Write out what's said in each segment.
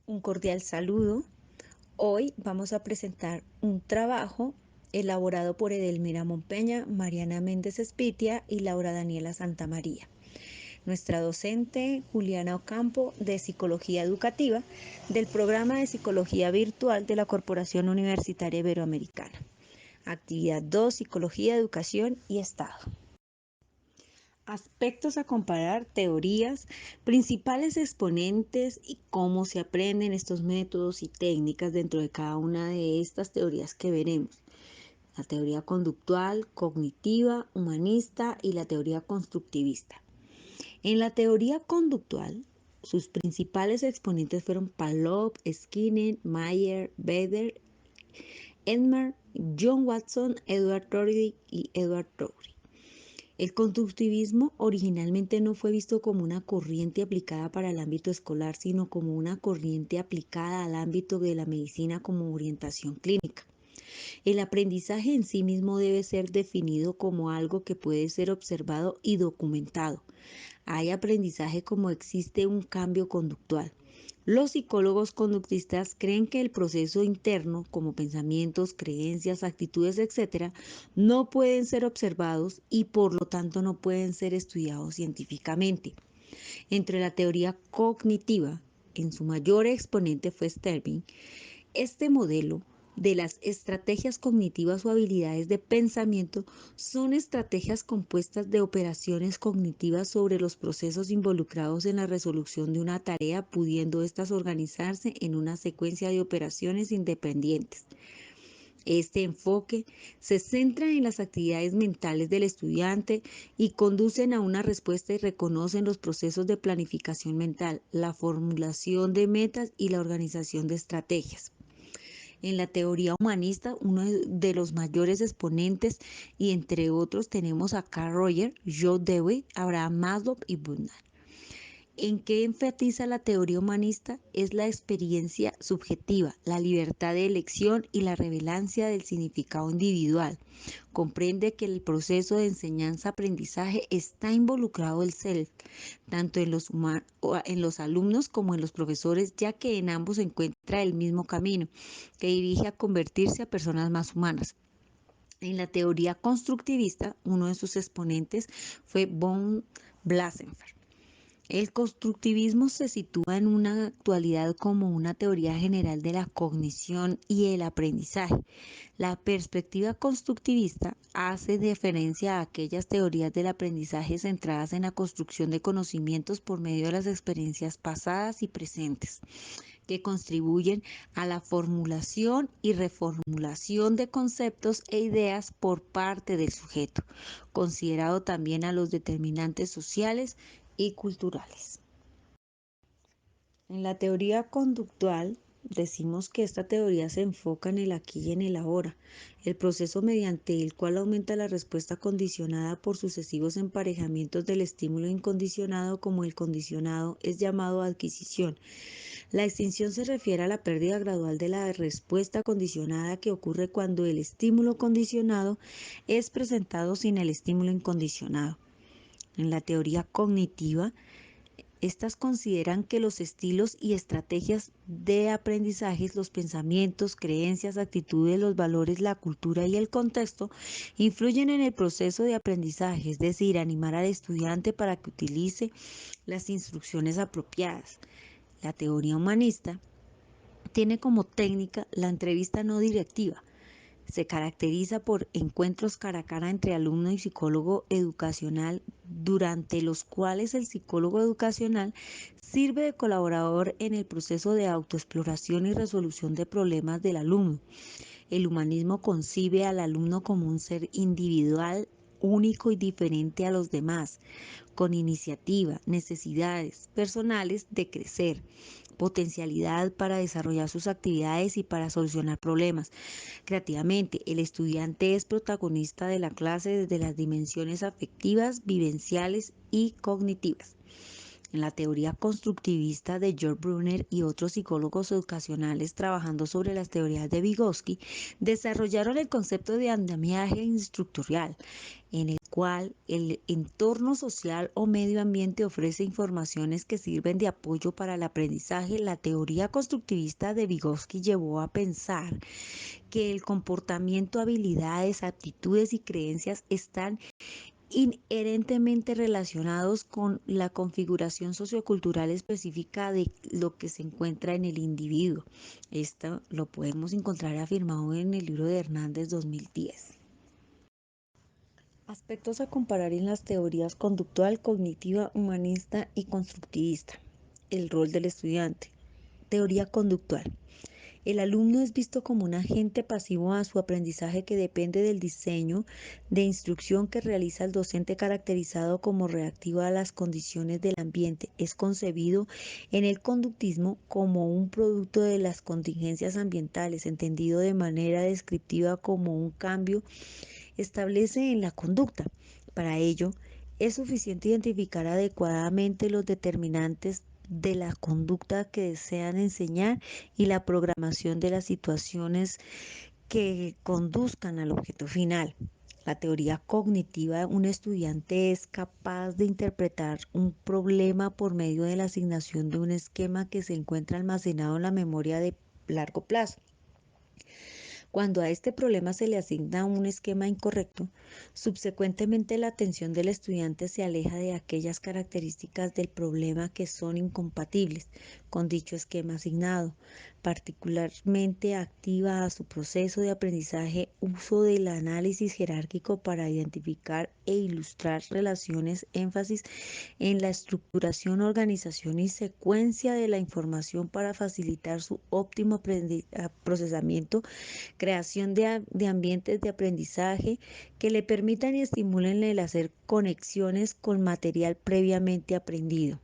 Un cordial saludo. Hoy vamos a presentar un trabajo elaborado por Edelmira Mompeña, Mariana Méndez Espitia y Laura Daniela Santamaría. Nuestra docente Juliana Ocampo de Psicología Educativa del Programa de Psicología Virtual de la Corporación Universitaria Iberoamericana. Actividad 2, Psicología, Educación y Estado. Aspectos a comparar, teorías, principales exponentes y cómo se aprenden estos métodos y técnicas dentro de cada una de estas teorías que veremos. La teoría conductual, cognitiva, humanista y la teoría constructivista. En la teoría conductual, sus principales exponentes fueron Pavlov, Skinner, Mayer, Beder, Edmar, John Watson, Edward Rorty y Edward Rowley. El conductivismo originalmente no fue visto como una corriente aplicada para el ámbito escolar, sino como una corriente aplicada al ámbito de la medicina como orientación clínica. El aprendizaje en sí mismo debe ser definido como algo que puede ser observado y documentado. Hay aprendizaje como existe un cambio conductual. Los psicólogos conductistas creen que el proceso interno, como pensamientos, creencias, actitudes, etc., no pueden ser observados y por lo tanto no pueden ser estudiados científicamente. Entre la teoría cognitiva, en su mayor exponente fue Sterling, este modelo de las estrategias cognitivas o habilidades de pensamiento son estrategias compuestas de operaciones cognitivas sobre los procesos involucrados en la resolución de una tarea, pudiendo éstas organizarse en una secuencia de operaciones independientes. Este enfoque se centra en las actividades mentales del estudiante y conducen a una respuesta y reconocen los procesos de planificación mental, la formulación de metas y la organización de estrategias. En la teoría humanista, uno de los mayores exponentes, y entre otros tenemos a Carl Rogers, John Dewey, Abraham Maslow y Buckner. ¿En qué enfatiza la teoría humanista? Es la experiencia subjetiva, la libertad de elección y la relevancia del significado individual. Comprende que el proceso de enseñanza-aprendizaje está involucrado el self, tanto en los alumnos como en los profesores, ya que en ambos se encuentra el mismo camino, que dirige a convertirse a personas más humanas. En la teoría constructivista, uno de sus exponentes fue von Blassenfer. El constructivismo se sitúa en una actualidad como una teoría general de la cognición y el aprendizaje. La perspectiva constructivista hace referencia a aquellas teorías del aprendizaje centradas en la construcción de conocimientos por medio de las experiencias pasadas y presentes, que contribuyen a la formulación y reformulación de conceptos e ideas por parte del sujeto, considerado también a los determinantes sociales y culturales. En la teoría conductual, decimos que esta teoría se enfoca en el aquí y en el ahora, el proceso mediante el cual aumenta la respuesta condicionada por sucesivos emparejamientos del estímulo incondicionado como el condicionado es llamado adquisición. La extinción se refiere a la pérdida gradual de la respuesta condicionada que ocurre cuando el estímulo condicionado es presentado sin el estímulo incondicionado. En la teoría cognitiva, estas consideran que los estilos y estrategias de aprendizaje, los pensamientos, creencias, actitudes, los valores, la cultura y el contexto influyen en el proceso de aprendizaje, es decir, animar al estudiante para que utilice las instrucciones apropiadas. La teoría humanista tiene como técnica la entrevista no directiva. Se caracteriza por encuentros cara a cara entre alumno y psicólogo educacional, durante los cuales el psicólogo educacional sirve de colaborador en el proceso de autoexploración y resolución de problemas del alumno. El humanismo concibe al alumno como un ser individual, único y diferente a los demás, con iniciativa, necesidades personales de crecer, potencialidad para desarrollar sus actividades y para solucionar problemas. Creativamente, el estudiante es protagonista de la clase desde las dimensiones afectivas, vivenciales y cognitivas. En la teoría constructivista de George Brunner y otros psicólogos educacionales trabajando sobre las teorías de Vygotsky, desarrollaron el concepto de andamiaje instructorial, en el cual el entorno social o medio ambiente ofrece informaciones que sirven de apoyo para el aprendizaje. La teoría constructivista de Vygotsky llevó a pensar que el comportamiento, habilidades, aptitudes y creencias están inherentemente relacionados con la configuración sociocultural específica de lo que se encuentra en el individuo. Esto lo podemos encontrar afirmado en el libro de Hernández 2010. Aspectos a comparar en las teorías conductual, cognitiva, humanista y constructivista. El rol del estudiante. Teoría conductual. El alumno es visto como un agente pasivo a su aprendizaje que depende del diseño de instrucción que realiza el docente, caracterizado como reactivo a las condiciones del ambiente. Es concebido en el conductismo como un producto de las contingencias ambientales, entendido de manera descriptiva como un cambio establece en la conducta. Para ello, es suficiente identificar adecuadamente los determinantes de la conducta que desean enseñar y la programación de las situaciones que conduzcan al objeto final. La teoría cognitiva, un estudiante es capaz de interpretar un problema por medio de la asignación de un esquema que se encuentra almacenado en la memoria de largo plazo. Cuando a este problema se le asigna un esquema incorrecto, subsecuentemente la atención del estudiante se aleja de aquellas características del problema que son incompatibles con dicho esquema asignado. Particularmente activa a su proceso de aprendizaje uso del análisis jerárquico para identificar e ilustrar relaciones, énfasis en la estructuración, organización y secuencia de la información para facilitar su óptimo procesamiento, creación de ambientes de aprendizaje que le permitan y estimulen el hacer conexiones con material previamente aprendido.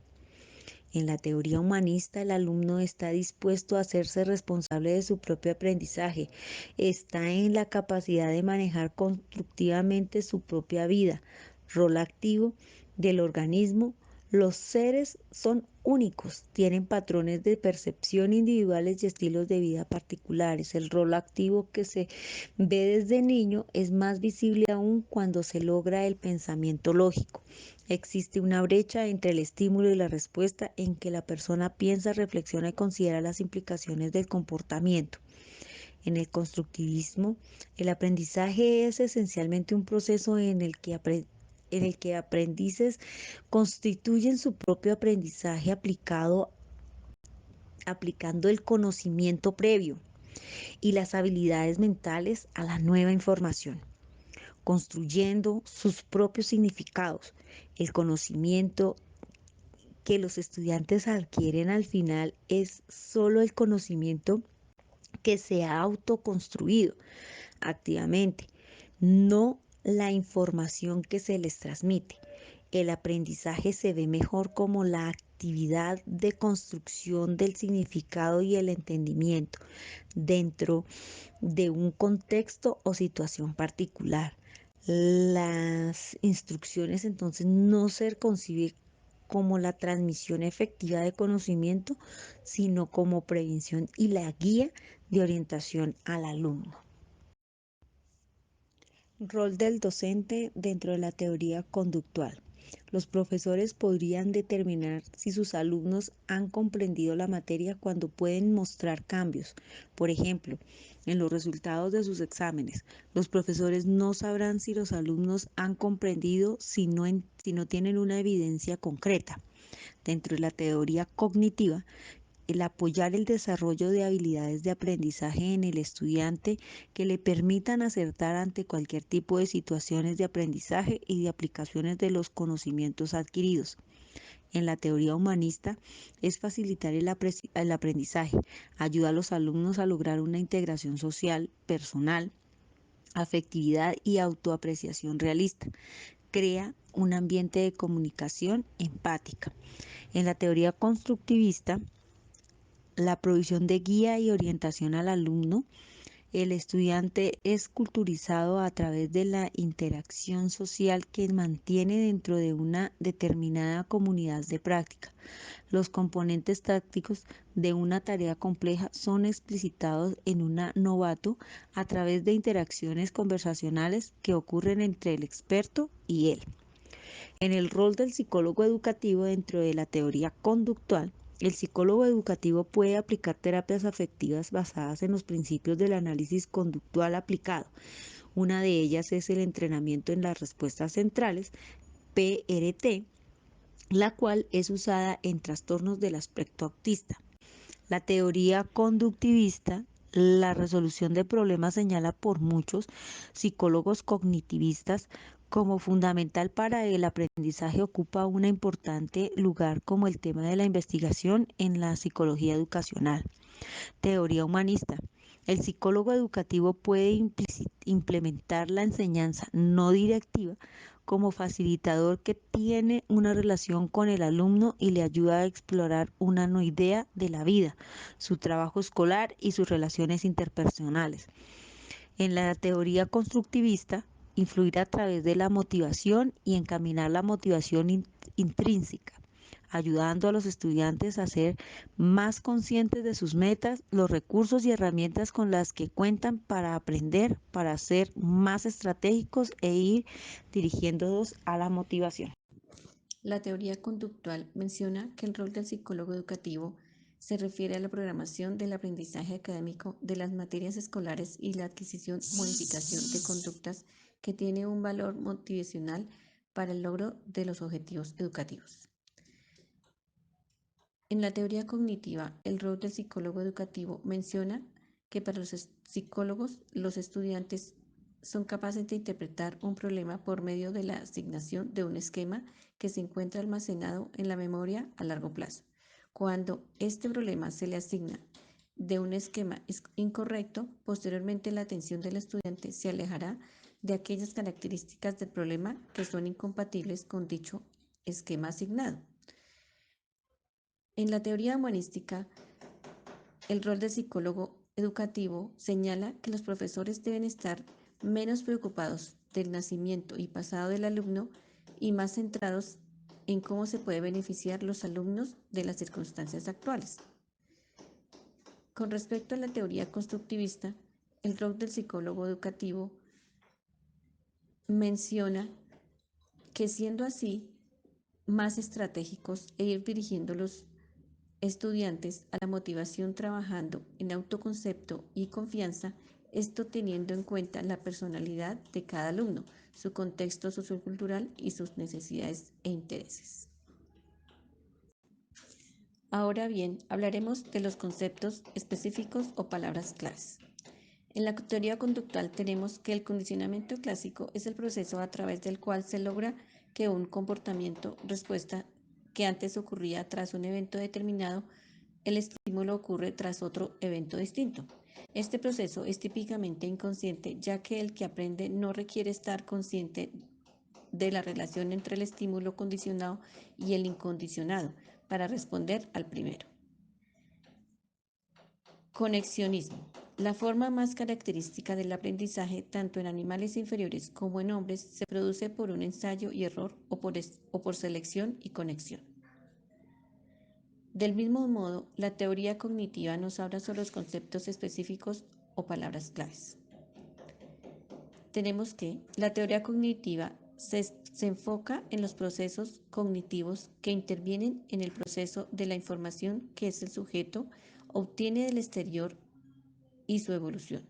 En la teoría humanista, el alumno está dispuesto a hacerse responsable de su propio aprendizaje, está en la capacidad de manejar constructivamente su propia vida, rol activo del organismo. Los seres son únicos, tienen patrones de percepción individuales y estilos de vida particulares. El rol activo que se ve desde niño es más visible aún cuando se logra el pensamiento lógico. Existe una brecha entre el estímulo y la respuesta en que la persona piensa, reflexiona y considera las implicaciones del comportamiento. En el constructivismo, el aprendizaje es esencialmente un proceso en el que aprendices constituyen su propio aprendizaje aplicando el conocimiento previo y las habilidades mentales a la nueva información, construyendo sus propios significados. El conocimiento que los estudiantes adquieren al final es solo el conocimiento que se ha autoconstruido activamente, no la información que se les transmite. El aprendizaje se ve mejor como la actividad de construcción del significado y el entendimiento dentro de un contexto o situación particular. Las instrucciones entonces no se conciben como la transmisión efectiva de conocimiento, sino como prevención y la guía de orientación al alumno. Rol del docente dentro de la teoría conductual. Los profesores podrían determinar si sus alumnos han comprendido la materia cuando pueden mostrar cambios. Por ejemplo, en los resultados de sus exámenes, los profesores no sabrán si los alumnos han comprendido si no tienen una evidencia concreta. Dentro de la teoría cognitiva, el apoyar el desarrollo de habilidades de aprendizaje en el estudiante que le permitan acertar ante cualquier tipo de situaciones de aprendizaje y de aplicaciones de los conocimientos adquiridos. En la teoría humanista es facilitar el aprendizaje, ayuda a los alumnos a lograr una integración social, personal, afectividad y autoapreciación realista. Crea un ambiente de comunicación empática. En la teoría constructivista, la provisión de guía y orientación al alumno El estudiante es culturizado a través de la interacción social que mantiene dentro de una determinada comunidad de práctica. Los componentes tácticos de una tarea compleja son explicitados en un novato a través de interacciones conversacionales que ocurren entre el experto y él. En el rol del psicólogo educativo dentro de la teoría conductual, el psicólogo educativo puede aplicar terapias afectivas basadas en los principios del análisis conductual aplicado. Una de ellas es el entrenamiento en las respuestas centrales, PRT, la cual es usada en trastornos del aspecto autista. La teoría conductivista, la resolución de problemas, señala por muchos psicólogos cognitivistas como fundamental para el aprendizaje, ocupa un importante lugar como el tema de la investigación en la psicología educacional. Teoría humanista. El psicólogo educativo puede implementar la enseñanza no directiva como facilitador que tiene una relación con el alumno y le ayuda a explorar una nueva idea de la vida, su trabajo escolar y sus relaciones interpersonales. En la teoría constructivista, influir a través de la motivación y encaminar la motivación intrínseca, ayudando a los estudiantes a ser más conscientes de sus metas, los recursos y herramientas con las que cuentan para aprender, para ser más estratégicos e ir dirigiéndolos a la motivación. La teoría conductual menciona que el rol del psicólogo educativo se refiere a la programación del aprendizaje académico de las materias escolares y la adquisición o modificación de conductas que tiene un valor motivacional para el logro de los objetivos educativos. En la teoría cognitiva, el rol del psicólogo educativo menciona que para los psicólogos los estudiantes son capaces de interpretar un problema por medio de la asignación de un esquema que se encuentra almacenado en la memoria a largo plazo. Cuando este problema se le asigna de un esquema incorrecto, posteriormente la atención del estudiante se alejará de aquellas características del problema que son incompatibles con dicho esquema asignado. En la teoría humanística, el rol del psicólogo educativo señala que los profesores deben estar menos preocupados del nacimiento y pasado del alumno y más centrados en cómo se puede beneficiar los alumnos de las circunstancias actuales. Con respecto a la teoría constructivista, el rol del psicólogo educativo menciona que siendo así más estratégicos e ir dirigiendo los estudiantes a la motivación trabajando en autoconcepto y confianza, esto teniendo en cuenta la personalidad de cada alumno, su contexto sociocultural y sus necesidades e intereses. Ahora bien, hablaremos de los conceptos específicos o palabras claves. En la teoría conductual tenemos que el condicionamiento clásico es el proceso a través del cual se logra que un comportamiento respuesta que antes ocurría tras un evento determinado, el estímulo ocurre tras otro evento distinto. Este proceso es típicamente inconsciente, ya que el que aprende no requiere estar consciente de la relación entre el estímulo condicionado y el incondicionado para responder al primero. Conexionismo. La forma más característica del aprendizaje, tanto en animales inferiores como en hombres, se produce por un ensayo y error o por selección y conexión. Del mismo modo, la teoría cognitiva nos habla sobre los conceptos específicos o palabras claves. Tenemos que la teoría cognitiva se enfoca en los procesos cognitivos que intervienen en el proceso de la información que es el sujeto obtiene del exterior y su evolución.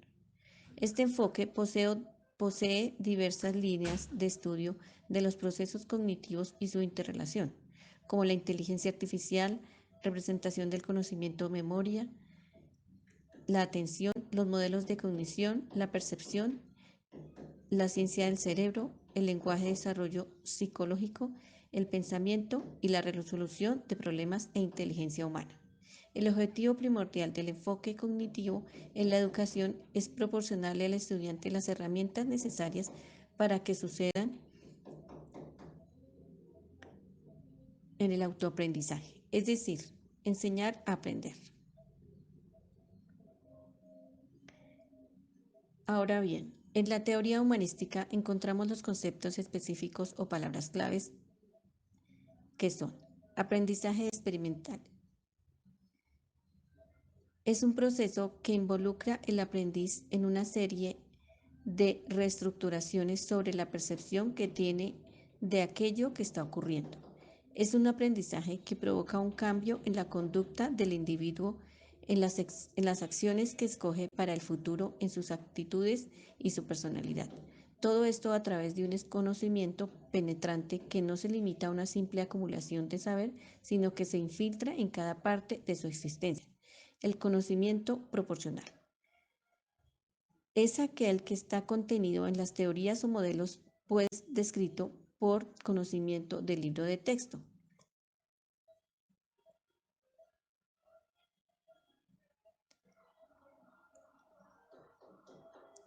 Este enfoque posee diversas líneas de estudio de los procesos cognitivos y su interrelación, como la inteligencia artificial, representación del conocimiento o memoria, la atención, los modelos de cognición, la percepción, la ciencia del cerebro, el lenguaje de desarrollo psicológico, el pensamiento y la resolución de problemas e inteligencia humana. El objetivo primordial del enfoque cognitivo en la educación es proporcionarle al estudiante las herramientas necesarias para que sucedan en el autoaprendizaje, es decir, enseñar a aprender. Ahora bien, en la teoría humanística encontramos los conceptos específicos o palabras claves que son aprendizaje experimental. Es un proceso que involucra el aprendiz en una serie de reestructuraciones sobre la percepción que tiene de aquello que está ocurriendo. Es un aprendizaje que provoca un cambio en la conducta del individuo, en las acciones que escoge para el futuro, en sus actitudes y su personalidad. Todo esto a través de un conocimiento penetrante que no se limita a una simple acumulación de saber, sino que se infiltra en cada parte de su existencia. El conocimiento proporcional es aquel que está contenido en las teorías o modelos, pues descrito por conocimiento del libro de texto.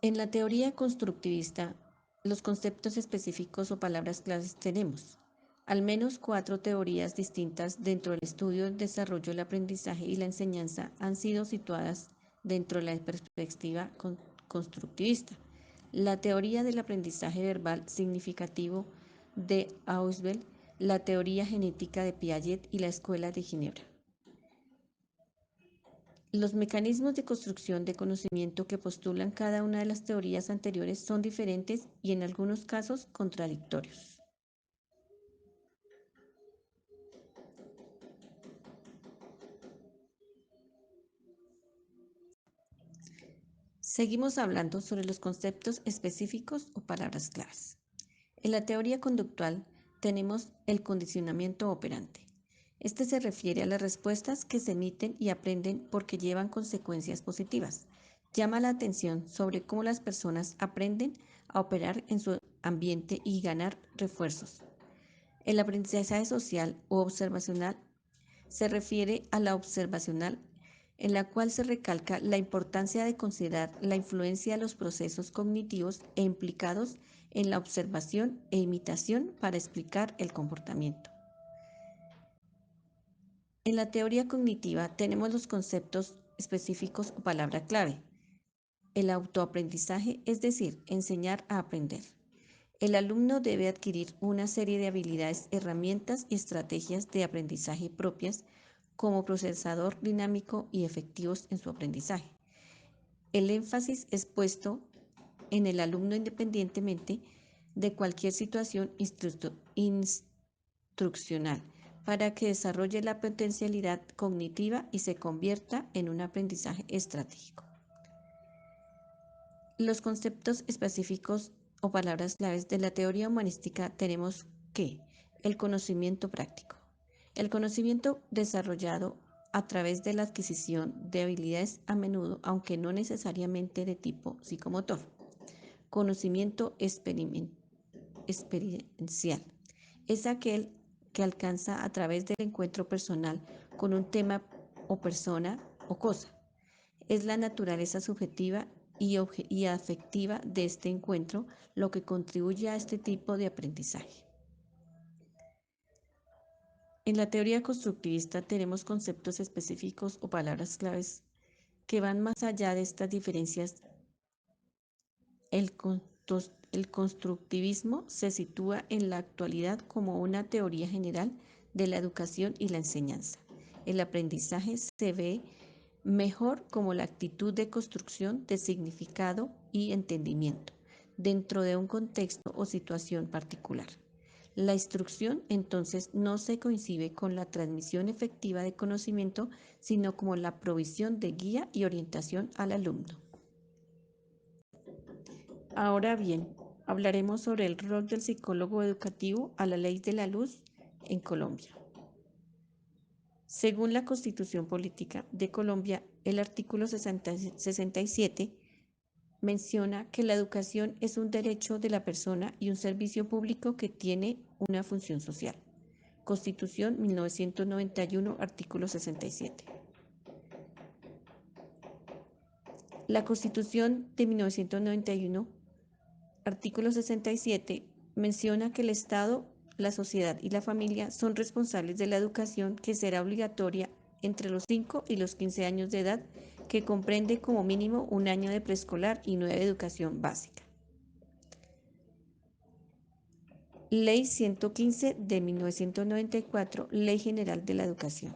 En la teoría constructivista, los conceptos específicos o palabras claves tenemos al menos 4 teorías distintas dentro del estudio del desarrollo del aprendizaje y la enseñanza han sido situadas dentro de la perspectiva constructivista. La teoría del aprendizaje verbal significativo de Ausubel, la teoría genética de Piaget y la Escuela de Ginebra. Los mecanismos de construcción de conocimiento que postulan cada una de las teorías anteriores son diferentes y en algunos casos contradictorios. Seguimos hablando sobre los conceptos específicos o palabras claves. En la teoría conductual tenemos el condicionamiento operante. Este se refiere a las respuestas que se emiten y aprenden porque llevan consecuencias positivas. Llama la atención sobre cómo las personas aprenden a operar en su ambiente y ganar refuerzos. El aprendizaje social o observacional se refiere a la observacional, en la cual se recalca la importancia de considerar la influencia de los procesos cognitivos e implicados en la observación e imitación para explicar el comportamiento. En la teoría cognitiva tenemos los conceptos específicos o palabra clave. El autoaprendizaje, es decir, enseñar a aprender. El alumno debe adquirir una serie de habilidades, herramientas y estrategias de aprendizaje propias como procesador dinámico y efectivos en su aprendizaje. El énfasis es puesto en el alumno independientemente de cualquier situación instruccional para que desarrolle la potencialidad cognitiva y se convierta en un aprendizaje estratégico. Los conceptos específicos o palabras claves de la teoría humanística tenemos que el conocimiento práctico. El conocimiento desarrollado a través de la adquisición de habilidades a menudo, aunque no necesariamente de tipo psicomotor. Conocimiento experiencial. Es aquel que alcanza a través del encuentro personal con un tema o persona o cosa. Es la naturaleza subjetiva y afectiva de este encuentro lo que contribuye a este tipo de aprendizaje. En la teoría constructivista tenemos conceptos específicos o palabras claves que van más allá de estas diferencias. El constructivismo se sitúa en la actualidad como una teoría general de la educación y la enseñanza. El aprendizaje se ve mejor como la actitud de construcción de significado y entendimiento dentro de un contexto o situación particular. La instrucción entonces no se coincide con la transmisión efectiva de conocimiento, sino como la provisión de guía y orientación al alumno. Ahora bien, hablaremos sobre el rol del psicólogo educativo a la ley de la luz en Colombia. Según la Constitución Política de Colombia, el artículo 67 menciona que la educación es un derecho de la persona y un servicio público que tiene una función social. Constitución 1991, artículo 67. La Constitución de 1991, artículo 67, menciona que el Estado, la sociedad y la familia son responsables de la educación que será obligatoria entre los 5 y los 15 años de edad, que comprende como mínimo un año de preescolar y 9 de educación básica. Ley 115 de 1994, Ley General de la Educación.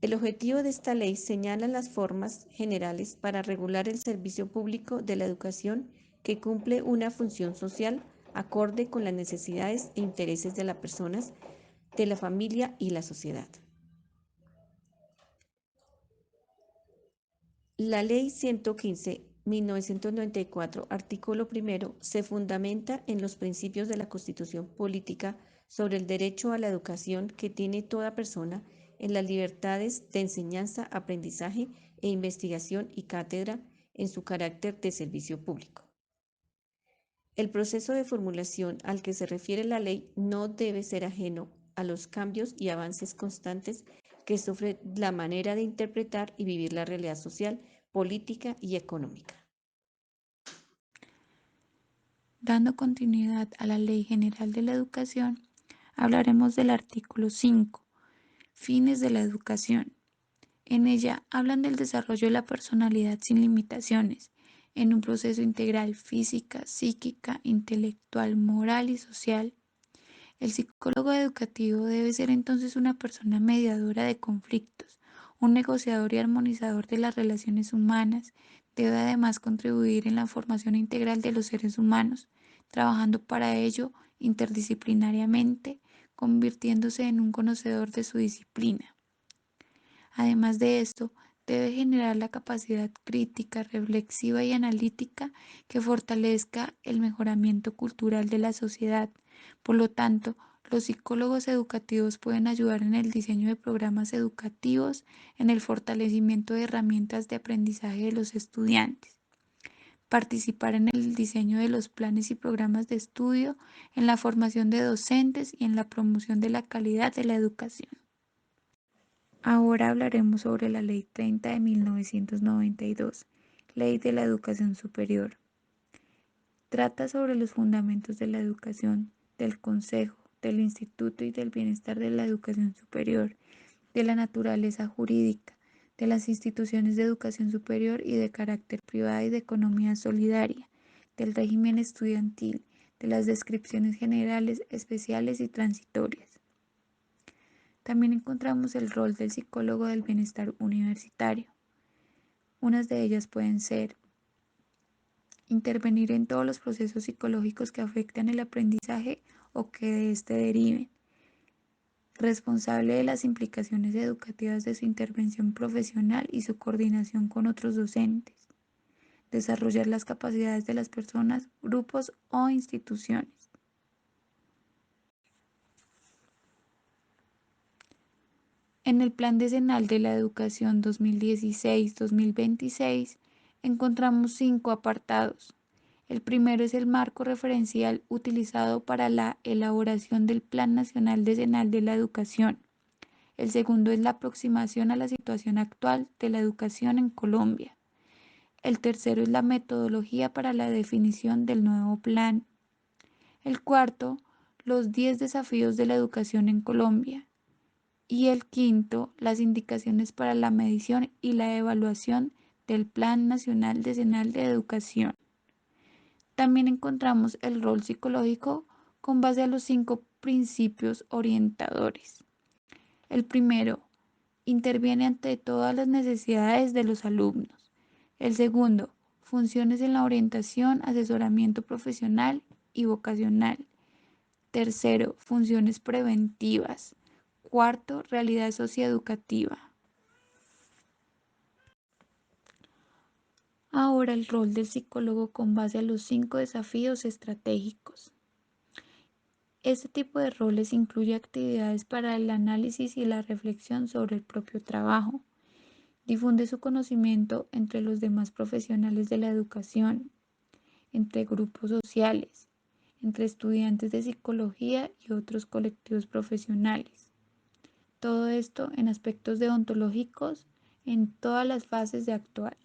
El objetivo de esta ley señala las formas generales para regular el servicio público de la educación que cumple una función social acorde con las necesidades e intereses de las personas, de la familia y la sociedad. La Ley 115, 1994, artículo primero, se fundamenta en los principios de la Constitución Política sobre el derecho a la educación que tiene toda persona, en las libertades de enseñanza, aprendizaje e investigación y cátedra en su carácter de servicio público. El proceso de formulación al que se refiere la ley no debe ser ajeno a los cambios y avances constantes que sufre la manera de interpretar y vivir la realidad social, política y económica. Dando continuidad a la Ley General de la Educación, hablaremos del artículo 5, Fines de la Educación. En ella hablan del desarrollo de la personalidad sin limitaciones, en un proceso integral física, psíquica, intelectual, moral y social. El psicólogo educativo debe ser entonces una persona mediadora de conflictos, un negociador y armonizador de las relaciones humanas. Debe además contribuir en la formación integral de los seres humanos, trabajando para ello interdisciplinariamente, convirtiéndose en un conocedor de su disciplina. Además de esto, debe generar la capacidad crítica, reflexiva y analítica que fortalezca el mejoramiento cultural de la sociedad. Por lo tanto, los psicólogos educativos pueden ayudar en el diseño de programas educativos, en el fortalecimiento de herramientas de aprendizaje de los estudiantes, participar en el diseño de los planes y programas de estudio, en la formación de docentes y en la promoción de la calidad de la educación. Ahora hablaremos sobre la Ley 30 de 1992, Ley de la Educación Superior. Trata sobre los fundamentos de la educación, del Consejo, del Instituto y del Bienestar de la Educación Superior, de la naturaleza jurídica, de las instituciones de educación superior y de carácter privada y de economía solidaria, del régimen estudiantil, de las descripciones generales, especiales y transitorias. También encontramos el rol del psicólogo del bienestar universitario. Unas de ellas pueden ser intervenir en todos los procesos psicológicos que afectan el aprendizaje o que de éste deriven, responsable de las implicaciones educativas de su intervención profesional y su coordinación con otros docentes, desarrollar las capacidades de las personas, grupos o instituciones. En el Plan Decenal de la Educación 2016-2026 encontramos 5 apartados. El primero es el marco referencial utilizado para la elaboración del Plan Nacional Decenal de la Educación. El segundo es la aproximación a la situación actual de la educación en Colombia. El tercero es la metodología para la definición del nuevo plan. El cuarto, los 10 desafíos de la educación en Colombia. Y el quinto, las indicaciones para la medición y la evaluación del Plan Nacional Decenal de Educación. También encontramos el rol psicológico con base a los 5 principios orientadores. El primero, interviene ante todas las necesidades de los alumnos. El segundo, funciones en la orientación, asesoramiento profesional y vocacional. Tercero, funciones preventivas. Cuarto, realidad socioeducativa. Ahora el rol del psicólogo con base a los 5 desafíos estratégicos. Este tipo de roles incluye actividades para el análisis y la reflexión sobre el propio trabajo. Difunde su conocimiento entre los demás profesionales de la educación, entre grupos sociales, entre estudiantes de psicología y otros colectivos profesionales. Todo esto en aspectos deontológicos en todas las fases de actuar.